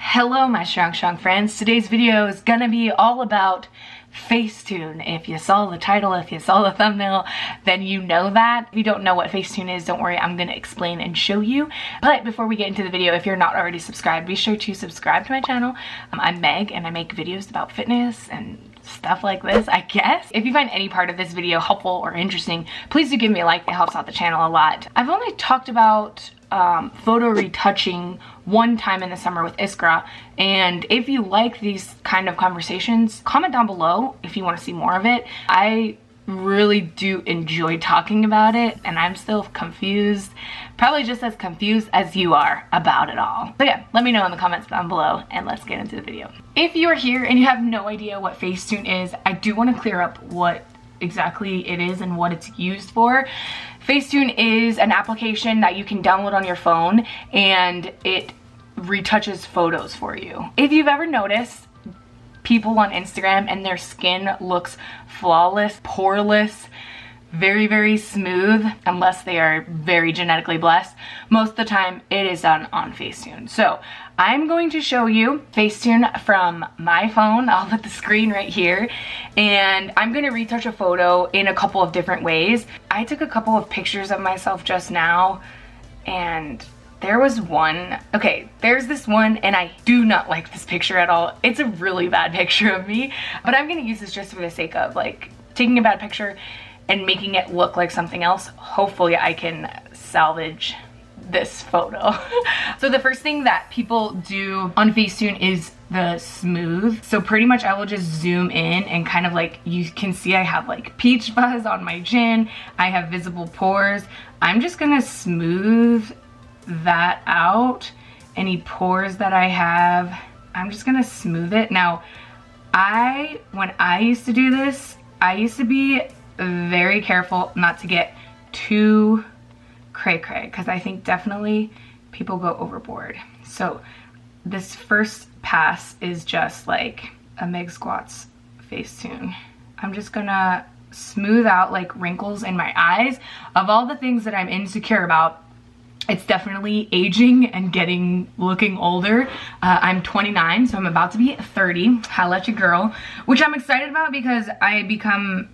Hello my strong friends. Today's video is gonna be all about FaceTune. If you saw the title, if you saw the thumbnail, then you know that. If you don't know what FaceTune is, don't worry, I'm gonna explain and show you. But before we get into the video, if you're not already subscribed, be sure to subscribe to my channel. I'm Meg and I make videos about fitness and stuff like this, I guess. If you find any part of this video helpful or interesting, please do give me a like. It helps out the channel a lot. I've only talked about photo retouching one time in the summer with ISSA, and if you like these kind of conversations, comment down below if you want to see more of it. I really do enjoy talking about it, and I'm still confused, probably just as confused as you are about it all. So yeah, let me know in the comments down below and let's get into the video. If you are here and you have no idea what FaceTune is, I do want to clear up what exactly it is and what it's used for. FaceTune is an application that you can download on your phone and it retouches photos for you. If you've ever noticed people on Instagram and their skin looks flawless, poreless, very smooth, unless they are very genetically blessed, most of the time it is done on FaceTune. So I'm going to show you FaceTune from my phone. I'll put the screen right here, and I'm going to retouch a photo in a couple of different ways. I took a couple of pictures of myself just now, and there was one. Okay, there's this one, and I do not like this picture at all. It's a really bad picture of me, but I'm going to use this just for the sake of like taking a bad picture and making it look like something else. Hopefully I can salvage this photo. So the first thing that people do on FaceTune is the smooth. So pretty much I will just zoom in and kind of like, you can see I have like peach fuzz on my chin. I have visible pores. I'm just gonna smooth that out. Any pores that I have, I'm just gonna smooth it. Now, when I used to do this, I used to be very careful not to get too cray-cray, because I think definitely people go overboard. So this first pass is just like a Meg Squats FaceTune. I'm just gonna smooth out like wrinkles in my eyes. Of all the things that I'm insecure about, it's definitely aging and looking older. I'm 29, so I'm about to be 30. Holla at your girl, which I'm excited about because I become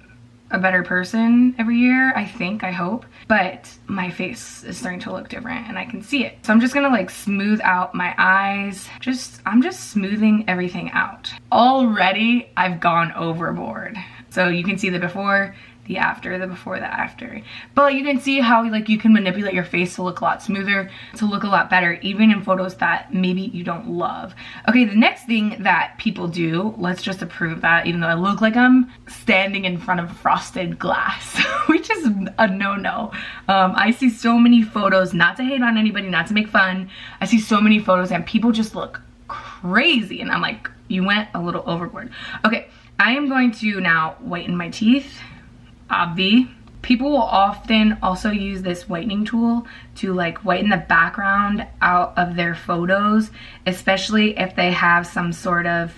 a better person every year, I think, I hope. But my face is starting to look different and I can see it. So I'm just gonna like smooth out my eyes. I'm just smoothing everything out. Already I've gone overboard. So you can see the before, the after, the before, the after. But you can see how like you can manipulate your face to look a lot smoother, to look a lot better, even in photos that maybe you don't love. Okay, the next thing that people do, let's just approve that, even though I look like I'm standing in front of frosted glass, which is a no-no. I see so many photos, not to hate on anybody, not to make fun. I see so many photos and people just look crazy and I'm like, you went a little overboard. Okay, I am going to now whiten my teeth. Obvi. People will often also use this whitening tool to like whiten the background out of their photos, especially if they have some sort of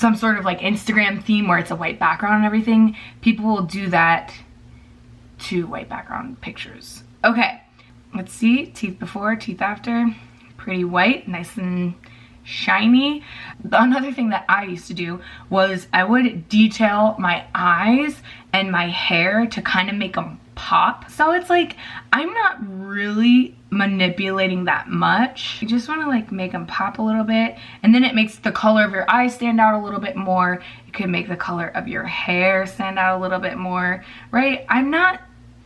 like Instagram theme where it's a white background and everything. People will do that to white background pictures. Okay, let's see, teeth before, teeth after, pretty white, nice and shiny. Another thing that I used to do was I would detail my eyes and my hair to kind of make them pop. So it's like, I'm not really manipulating that much. You just want to like make them pop a little bit, and then it makes the color of your eyes stand out a little bit more. It could make the color of your hair stand out a little bit more, right? I'm not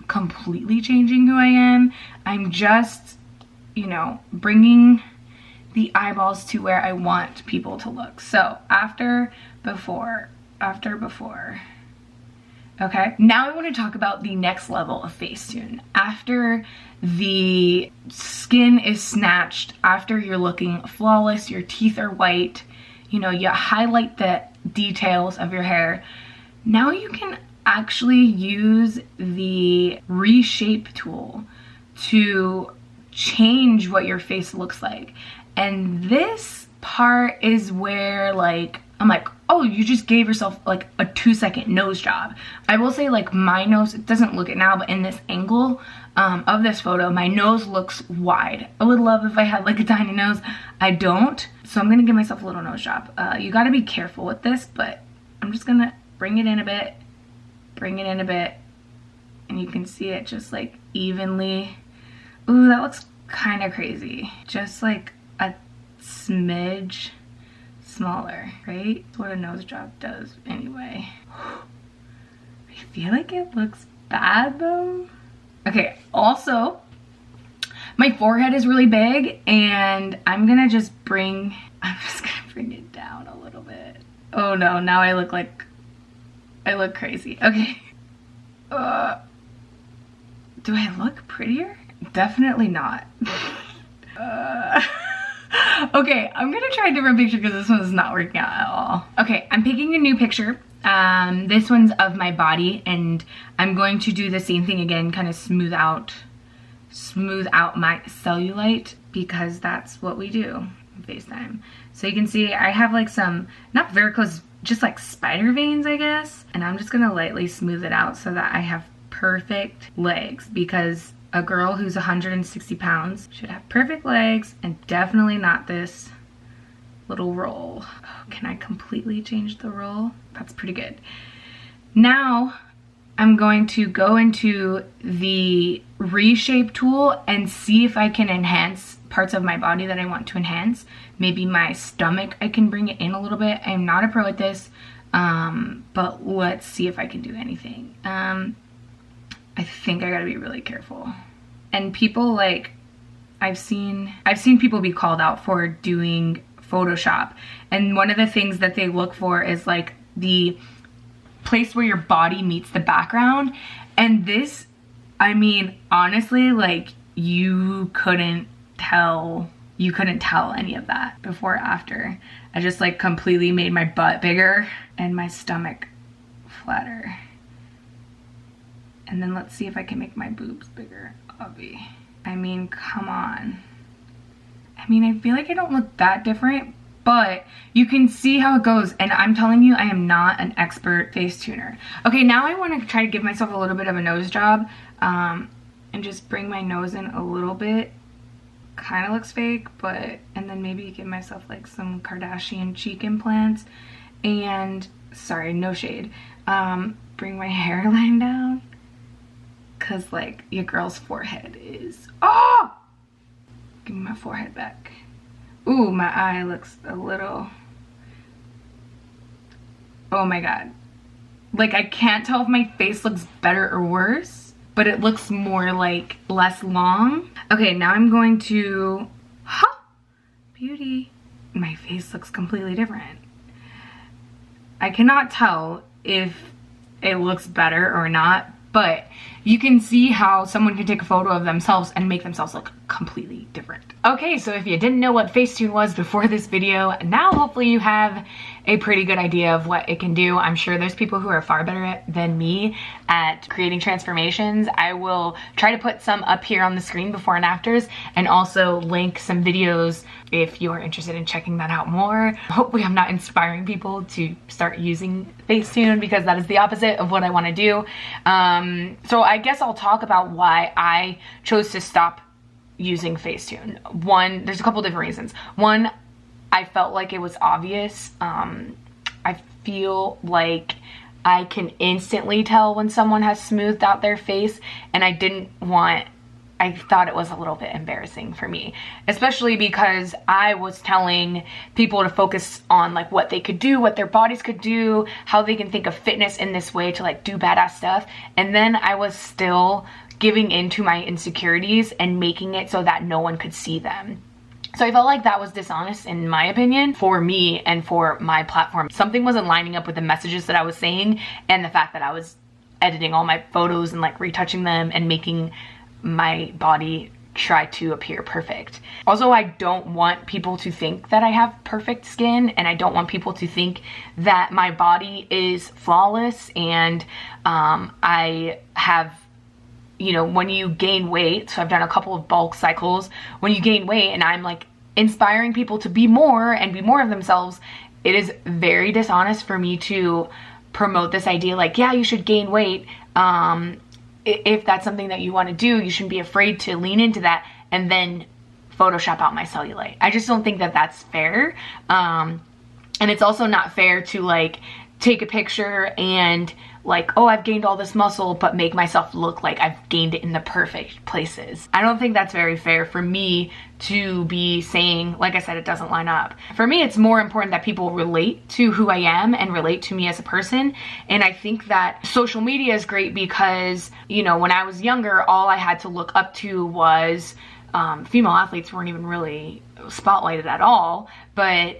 completely changing who I am. I'm just, you know, bringing the eyeballs to where I want people to look. So after, before, after, before. Okay, now I want to talk about the next level of FaceTune. After the skin is snatched, after you're looking flawless, your teeth are white, you know, you highlight the details of your hair. Now you can actually use the reshape tool to change what your face looks like. And this part is where like, I'm like, oh, you just gave yourself like a 2-second nose job. I will say like my nose, it doesn't look it now, but in this angle of this photo, my nose looks wide. I would love if I had like a tiny nose. I don't. So I'm gonna give myself a little nose job. You gotta be careful with this, but I'm just gonna bring it in a bit, and you can see it just like evenly. Ooh, that looks kind of crazy. Just like a smidge smaller, right? That's what a nose job does anyway. I feel like it looks bad though. Okay, also, my forehead is really big and I'm just gonna bring it down a little bit. Oh no, now I look crazy. Okay. Do I look prettier? Definitely not. Okay, I'm gonna try a different picture because this one is not working out at all. Okay, I'm picking a new picture. This one's of my body, and I'm going to do the same thing again, kind of smooth out my cellulite, because that's what we do on FaceTime. So you can see I have like some, not varicose, just like spider veins, I guess. And I'm just gonna lightly smooth it out so that I have perfect legs, because a girl who's 160 pounds should have perfect legs and definitely not this little roll. Oh, can I completely change the roll? That's pretty good. Now I'm going to go into the reshape tool and see if I can enhance parts of my body that I want to enhance. Maybe my stomach, I can bring it in a little bit. I'm not a pro at this, but let's see if I can do anything. I think I gotta be really careful. And people like, I've seen people be called out for doing Photoshop. And one of the things that they look for is like the place where your body meets the background. And this, I mean, honestly, like you couldn't tell any of that before or after. I just like completely made my butt bigger and my stomach flatter. And then let's see if I can make my boobs bigger, Obby. I mean, come on. I mean, I feel like I don't look that different, but you can see how it goes. And I'm telling you, I am not an expert face tuner. Okay, now I want to try to give myself a little bit of a nose job, and just bring my nose in a little bit. Kind of looks fake, but, and then maybe give myself like some Kardashian cheek implants. And, sorry, no shade. Bring my hairline down. Cause like your girl's forehead is, oh! Give me my forehead back. Ooh, my eye looks a little, oh my God. Like I can't tell if my face looks better or worse, but it looks more like less long. Okay, now I'm going to, beauty. My face looks completely different. I cannot tell if it looks better or not, but you can see how someone can take a photo of themselves and make themselves look completely different. Okay, so if you didn't know what FaceTune was before this video, now hopefully you have a pretty good idea of what it can do. I'm sure there's people who are far better than me at creating transformations. I will try to put some up here on the screen, before and afters, and also link some videos if you're interested in checking that out more. Hopefully I'm not inspiring people to start using FaceTune, because that is the opposite of what I want to do. So I guess I'll talk about why I chose to stop using FaceTune. One, there's a couple different reasons. One, I felt like it was obvious. I feel like I can instantly tell when someone has smoothed out their face, and I thought it was a little bit embarrassing for me, especially because I was telling people to focus on like what they could do, what their bodies could do, how they can think of fitness in this way to like do badass stuff. And then I was still giving into my insecurities and making it so that no one could see them. So I felt like that was dishonest, in my opinion, for me and for my platform. Something wasn't lining up with the messages that I was saying, and the fact that I was editing all my photos and like retouching them and making my body try to appear perfect. Also, I don't want people to think that I have perfect skin, and I don't want people to think that my body is flawless. And I have, you know, when you gain weight, so I've done a couple of bulk cycles, when you gain weight and I'm like inspiring people to be more and be more of themselves, it is very dishonest for me to promote this idea like, yeah, you should gain weight. If that's something that you want to do, you shouldn't be afraid to lean into that and then Photoshop out my cellulite. I just don't think that that's fair. And it's also not fair to like take a picture and like, oh, I've gained all this muscle, but make myself look like I've gained it in the perfect places. I don't think that's very fair for me to be saying, like I said, it doesn't line up. For me, it's more important that people relate to who I am and relate to me as a person. And I think that social media is great because, you know, when I was younger, all I had to look up to was female athletes weren't even really spotlighted at all, but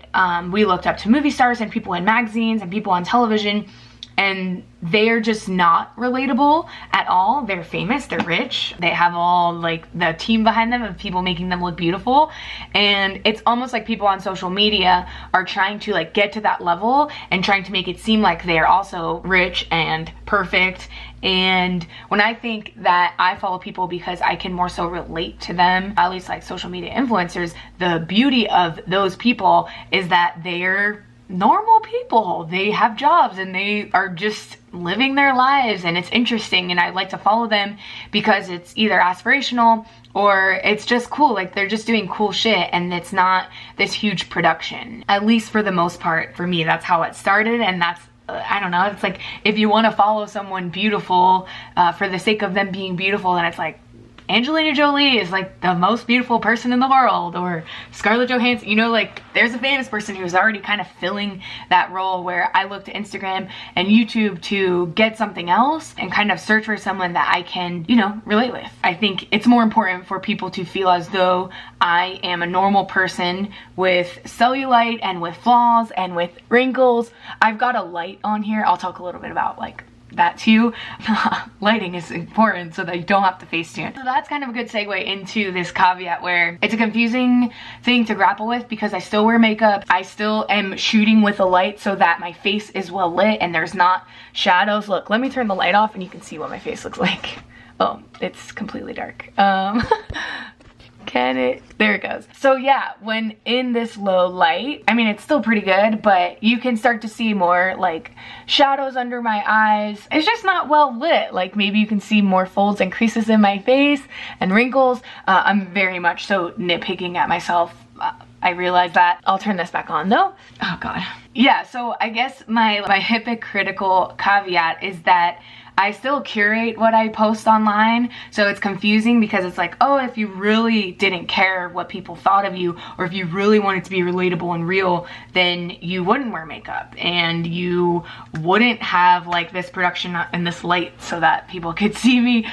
we looked up to movie stars and people in magazines and people on television, and they're just not relatable at all. They're famous, they're rich, they have all like the team behind them of people making them look beautiful, and it's almost like people on social media are trying to like get to that level and trying to make it seem like they're also rich and perfect. And when I think that I follow people because I can more so relate to them, at least like social media influencers, the beauty of those people is that they're normal people. They have jobs and they are just living their lives, and it's interesting, and I like to follow them because it's either aspirational or it's just cool. Like they're just doing cool shit and it's not this huge production. At least for the most part, for me, that's how it started, and that's I don't know, it's like if you want to follow someone beautiful for the sake of them being beautiful, then it's like Angelina Jolie is like the most beautiful person in the world, or Scarlett Johansson, you know, like there's a famous person who's already kind of filling that role, where I look to Instagram and YouTube to get something else and kind of search for someone that I can, you know, relate with. I think it's more important for people to feel as though I am a normal person with cellulite and with flaws and with wrinkles. I've got a light on here. I'll talk a little bit about like that too. Lighting is important so that you don't have to FaceTune. So that's kind of a good segue into this caveat where it's a confusing thing to grapple with because I still wear makeup. I still am shooting with a light so that my face is well lit and there's not shadows. Look, let me turn the light off and you can see what my face looks like. Oh, it's completely dark. Can it? There it goes. So yeah, when in this low light, I mean, it's still pretty good, but you can start to see more like shadows under my eyes. It's just not well lit. Like maybe you can see more folds and creases in my face and wrinkles. I'm very much so nitpicking at myself. I realize that. I'll turn this back on though. Oh God. Yeah, so I guess my hypocritical caveat is that I still curate what I post online, so it's confusing because it's like, oh, if you really didn't care what people thought of you, or if you really wanted to be relatable and real, then you wouldn't wear makeup and you wouldn't have like this production and this light so that people could see me.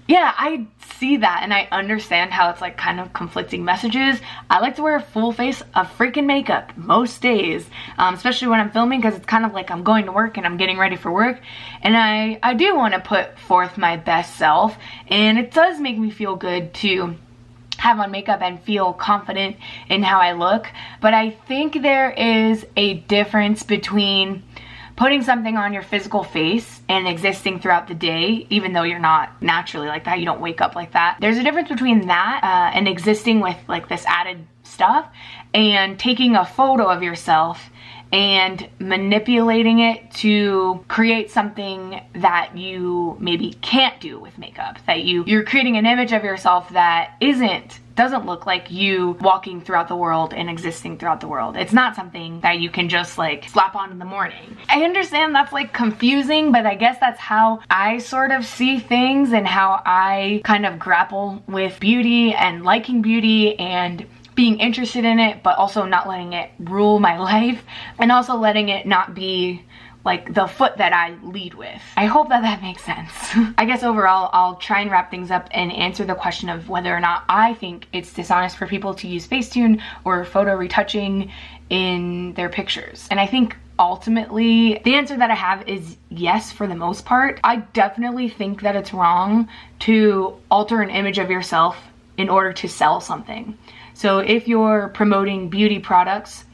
Yeah, I see that and I understand how it's like kind of conflicting messages. I like to wear a full face of freaking makeup most days, especially when I'm filming, because it's kind of like I'm going to work and I'm getting ready for work, and I do want to put forth my best self, and it does make me feel good to have on makeup and feel confident in how I look. But I think there is a difference between putting something on your physical face and existing throughout the day, even though you're not naturally like that, you don't wake up like that. There's a difference between that and existing with like this added stuff, and taking a photo of yourself and manipulating it to create something that you maybe can't do with makeup, that you're creating an image of yourself that doesn't look like you walking throughout the world and existing throughout the world. It's not something that you can just like slap on in the morning. I understand that's like confusing, but I guess that's how I sort of see things and how I kind of grapple with beauty and liking beauty and being interested in it, but also not letting it rule my life, and also letting it not be like the foot that I lead with. I hope that that makes sense. I guess overall, I'll try and wrap things up and answer the question of whether or not I think it's dishonest for people to use FaceTune or photo retouching in their pictures. And I think ultimately the answer that I have is yes, for the most part. I definitely think that it's wrong to alter an image of yourself in order to sell something. So if you're promoting beauty products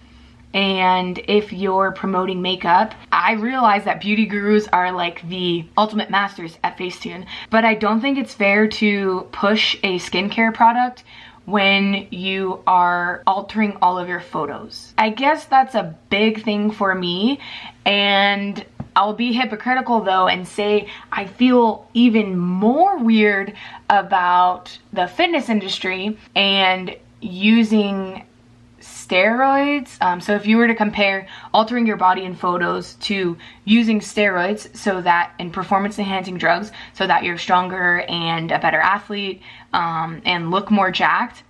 and if you're promoting makeup, I realize that beauty gurus are like the ultimate masters at FaceTune, but I don't think it's fair to push a skincare product when you are altering all of your photos. I guess that's a big thing for me, and I'll be hypocritical though and say I feel even more weird about the fitness industry and using steroids. So if you were to compare altering your body in photos to using steroids, so that in performance enhancing drugs, so that you're stronger and a better athlete, and look more jacked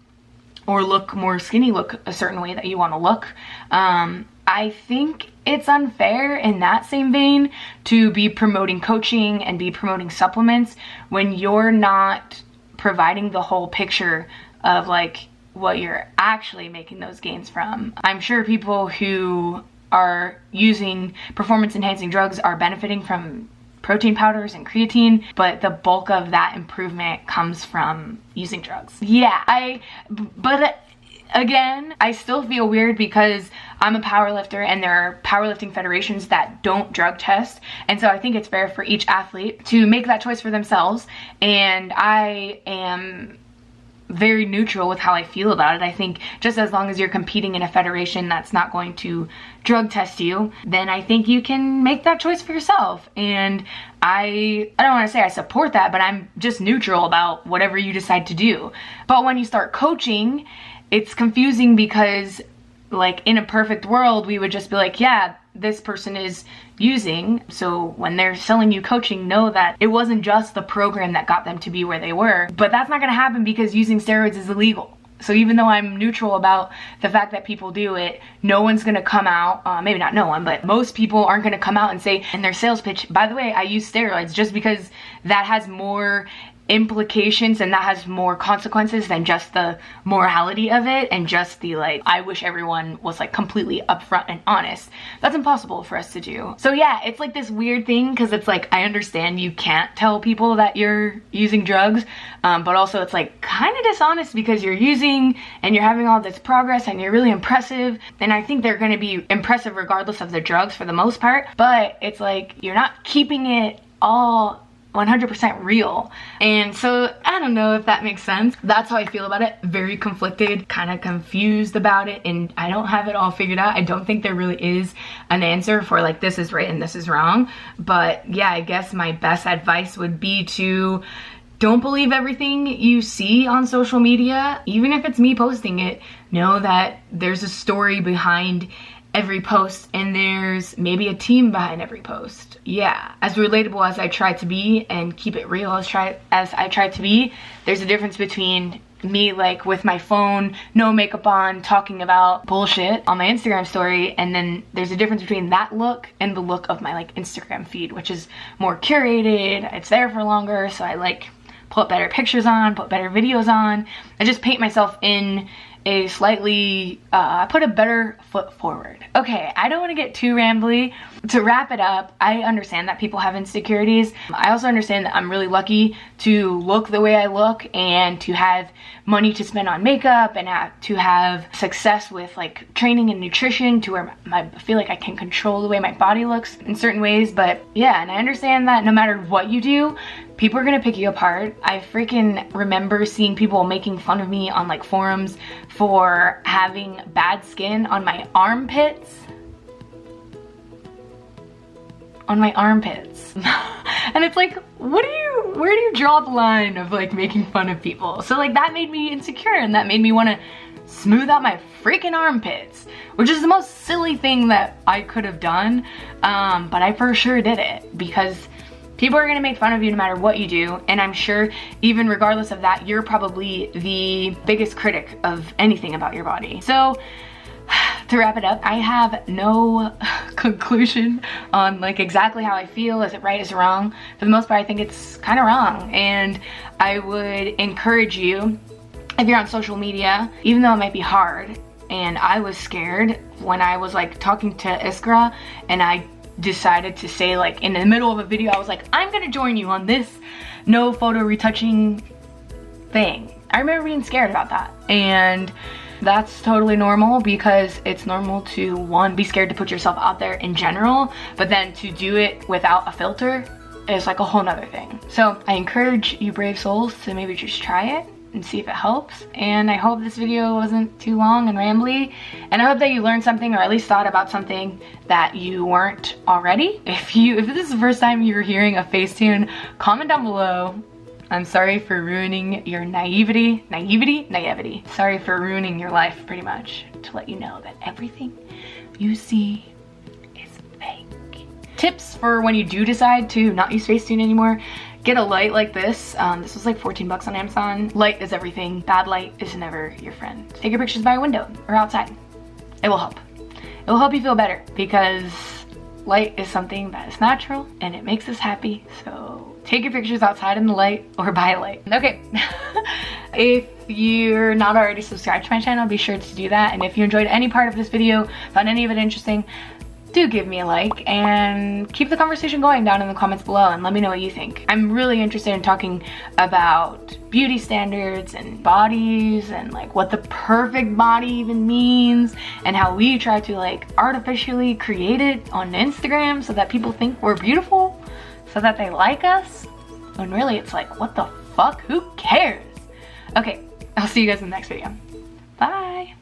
or look more skinny, look a certain way that you want to look, I think it's unfair in that same vein to be promoting coaching and be promoting supplements when you're not providing the whole picture of like what you're actually making those gains from. I'm sure people who are using performance enhancing drugs are benefiting from protein powders and creatine, but the bulk of that improvement comes from using drugs. Yeah, but again, I still feel weird because I'm a powerlifter and there are powerlifting federations that don't drug test. And so I think it's fair for each athlete to make that choice for themselves. And I am very neutral with how I feel about it. I think just as long as you're competing in a federation that's not going to drug test you, then I think you can make that choice for yourself. And I don't want to say I support that, but I'm just neutral about whatever you decide to do. But when you start coaching, it's confusing because like in a perfect world, we would just be like, yeah, this person is using. So when they're selling you coaching, know that it wasn't just the program that got them to be where they were. But that's not going to happen because using steroids is illegal. So even though I'm neutral about the fact that people do it, no one's going to come out, maybe not no one, but most people aren't going to come out and say in their sales pitch, by the way, I use steroids, just because that has more implications and that has more consequences than just the morality of it and just the like, I wish everyone was like completely upfront and honest. That's impossible for us to do. So yeah, it's like this weird thing because it's like, I understand you can't tell people that you're using drugs, but also it's like kind of dishonest because you're using and you're having all this progress and you're really impressive. And I think they're going to be impressive regardless of the drugs for the most part, but it's like you're not keeping it all 100% real. And so I don't know if that makes sense. That's how I feel about it. Very conflicted, kind of confused about it, and I don't have it all figured out. I don't think there really is an answer for like this is right and this is wrong. But yeah, I guess my best advice would be to don't believe everything you see on social media. Even if it's me posting it, know that there's a story behind every post and there's maybe a team behind every post. Yeah, as relatable as I try to be and keep it real as I try to be, there's a difference between me like with my phone, no makeup on, talking about bullshit on my Instagram story, and then there's a difference between that look and the look of my like Instagram feed, which is more curated, it's there for longer, so I like put better pictures on, put better videos on. I just paint myself in a slightly, I put a better foot forward. Okay, I don't want to get too rambly. To wrap it up, I understand that people have insecurities. I also understand that I'm really lucky to look the way I look and to have money to spend on makeup and to have success with like training and nutrition to where I feel like I can control the way my body looks in certain ways. But yeah, and I understand that no matter what you do, people are gonna pick you apart. I freaking remember seeing people making fun of me on like forums for having bad skin on my armpits. On my armpits. And it's like, where do you draw the line of like making fun of people? So like that made me insecure and that made me want to smooth out my freaking armpits, which is the most silly thing that I could have done. But I for sure did it because people are going to make fun of you no matter what you do, and I'm sure even regardless of that, you're probably the biggest critic of anything about your body. So to wrap it up, I have no conclusion on like exactly how I feel. Is it right? Is it wrong? For the most part, I think it's kind of wrong, and I would encourage you, if you're on social media, even though it might be hard, and I was scared when I was like talking to ISSA and I decided to say like in the middle of a video, I was like, I'm gonna join you on this no photo retouching thing. I remember being scared about that, and that's totally normal because it's normal to, one, be scared to put yourself out there in general, but then to do it without a filter is like a whole nother thing. So I encourage you brave souls to maybe just try it and see if it helps. And I hope this video wasn't too long and rambly, and I hope that you learned something, or at least thought about something that you weren't already. If this is the first time you're hearing a FaceTune, comment down below. I'm sorry for ruining your naivety. Sorry for ruining your life, pretty much, to let you know that everything you see is fake. Tips for when you do decide to not use FaceTune anymore: get a light like this. This was like 14 bucks on Amazon. Light is everything. Bad light is never your friend. Take your pictures by a window or outside. It will help. It will help you feel better, because light is something that is natural and it makes us happy. So take your pictures outside in the light or by a light. Okay. If you're not already subscribed to my channel, be sure to do that. And if you enjoyed any part of this video, found any of it interesting, do give me a like and keep the conversation going down in the comments below, and let me know what you think. I'm really interested in talking about beauty standards and bodies, and like what the perfect body even means, and how we try to like artificially create it on Instagram so that people think we're beautiful, so that they like us, when really it's like, what the fuck, who cares? Okay, I'll see you guys in the next video. Bye.